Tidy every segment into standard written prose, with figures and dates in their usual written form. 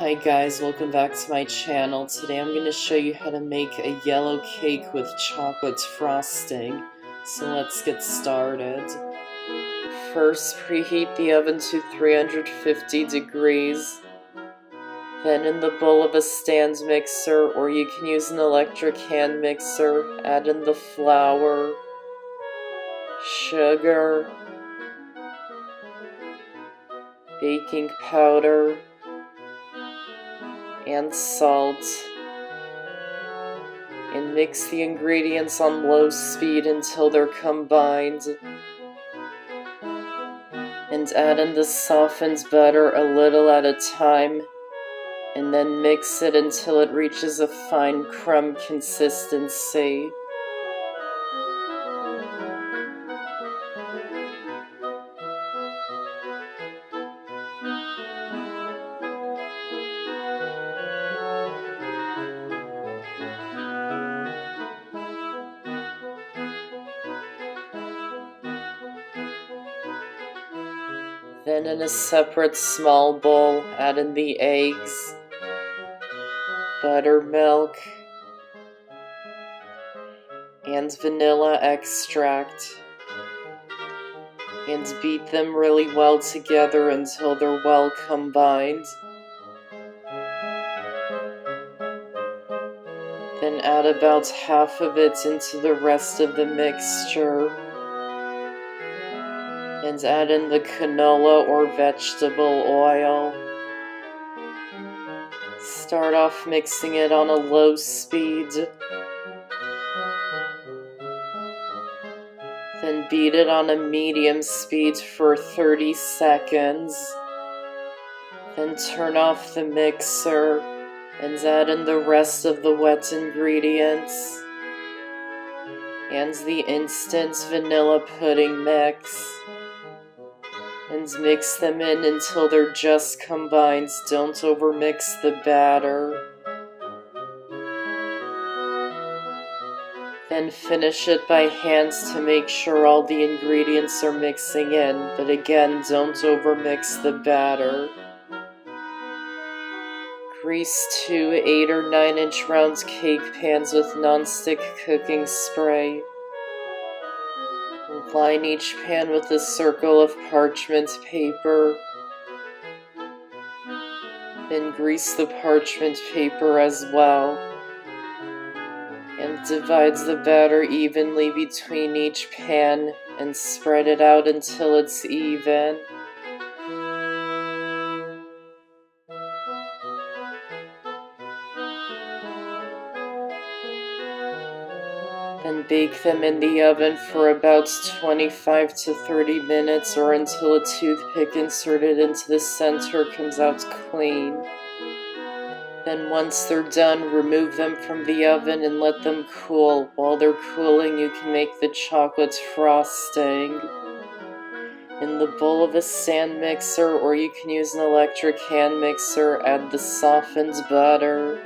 Hi guys, welcome back to my channel. Today I'm going to show you how to make a yellow cake with chocolate frosting. So let's get started. First, preheat the oven to 350 degrees. Then in the bowl of a stand mixer, or you can use an electric hand mixer, add in the flour, sugar, baking powder, and salt, and mix the ingredients on low speed until they're combined, and add in the softened butter a little at a time, and then mix it until it reaches a fine crumb consistency. Then in a separate small bowl, add in the eggs, buttermilk, and vanilla extract, and beat them really well together until they're well combined. Then add about half of it into the rest of the mixture, and add in the canola or vegetable oil. Start off mixing it on a low speed. Then beat it on a medium speed for 30 seconds. Then turn off the mixer and add in the rest of the wet ingredients and the instant vanilla pudding mix. And mix them in until they're just combined. Don't overmix the batter. Then finish it by hand to make sure all the ingredients are mixing in, but again, don't overmix the batter. Grease 2 8 or 9 inch round cake pans with non-stick cooking spray. Line each pan with a circle of parchment paper. Then grease the parchment paper as well. And divide the batter evenly between each pan and spread it out until it's even. Then bake them in the oven for about 25 to 30 minutes or until a toothpick inserted into the center comes out clean. Then once they're done, remove them from the oven and let them cool. While they're cooling, you can make the chocolate frosting. In the bowl of a stand mixer, or you can use an electric hand mixer, add the softened butter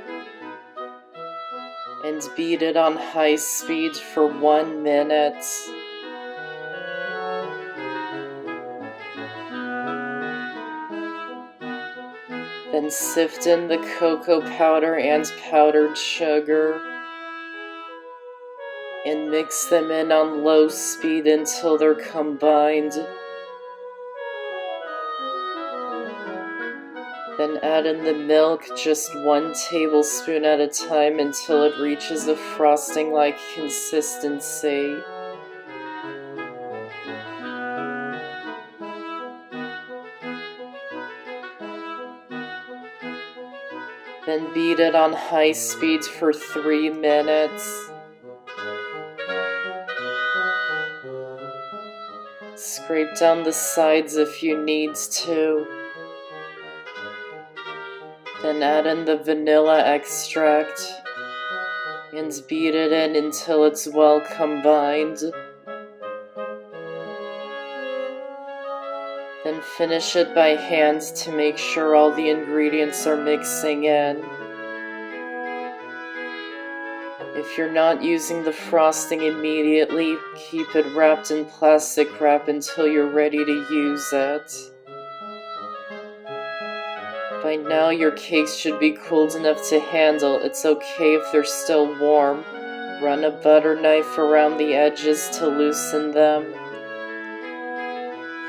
and beat it on high speed for 1 minute. Then sift in the cocoa powder and powdered sugar and mix them in on low speed until they're combined. Then add in the milk, just 1 tablespoon at a time until it reaches a frosting-like consistency. Then beat it on high speed for 3 minutes. Scrape down the sides if you need to. Then add in the vanilla extract and beat it in until it's well combined. Then finish it by hand to make sure all the ingredients are mixing in. If you're not using the frosting immediately, keep it wrapped in plastic wrap until you're ready to use it. By By now your cakes should be cooled enough to handle. It's okay if they're still warm. Run a butter knife around the edges to loosen them.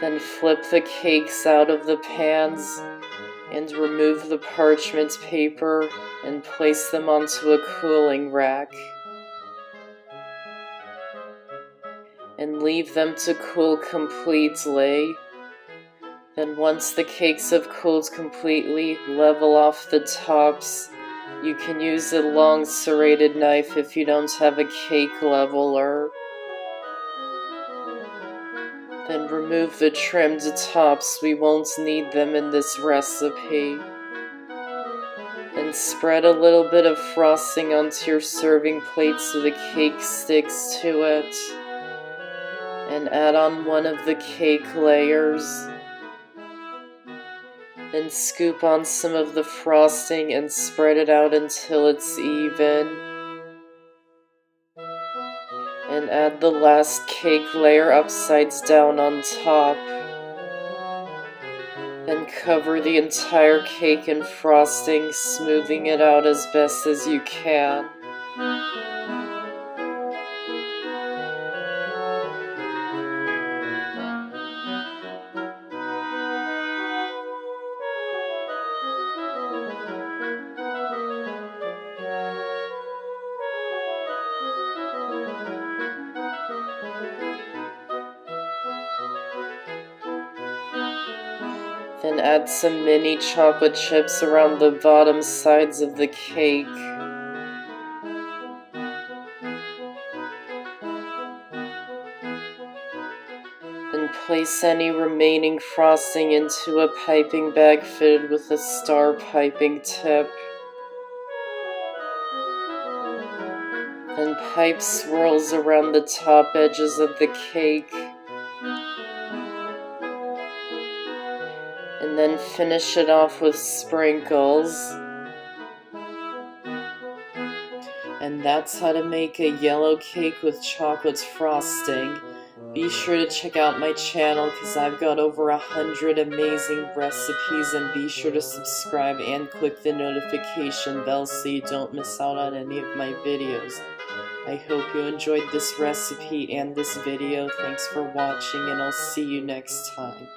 Then flip the cakes out of the pans and remove the parchment paper and place them onto a cooling rack. And leave them to cool completely. Then once the cakes have cooled completely, level off the tops. You can use a long serrated knife if you don't have a cake leveler. Then remove the trimmed tops, we won't need them in this recipe. Then spread a little bit of frosting onto your serving plate so the cake sticks to it. And add on one of the cake layers. Then scoop on some of the frosting and spread it out until it's even. And add the last cake layer upsides down on top. Then cover the entire cake in frosting, smoothing it out as best as you can. Then add some mini chocolate chips around the bottom sides of the cake. Then place any remaining frosting into a piping bag fitted with a star piping tip. Then pipe swirls around the top edges of the cake. And then finish it off with sprinkles. And that's how to make a yellow cake with chocolate frosting. Be sure to check out my channel because I've got over 100 amazing recipes, and be sure to subscribe and click the notification bell so you don't miss out on any of my videos. I hope you enjoyed this recipe and this video. Thanks for watching, and I'll see you next time.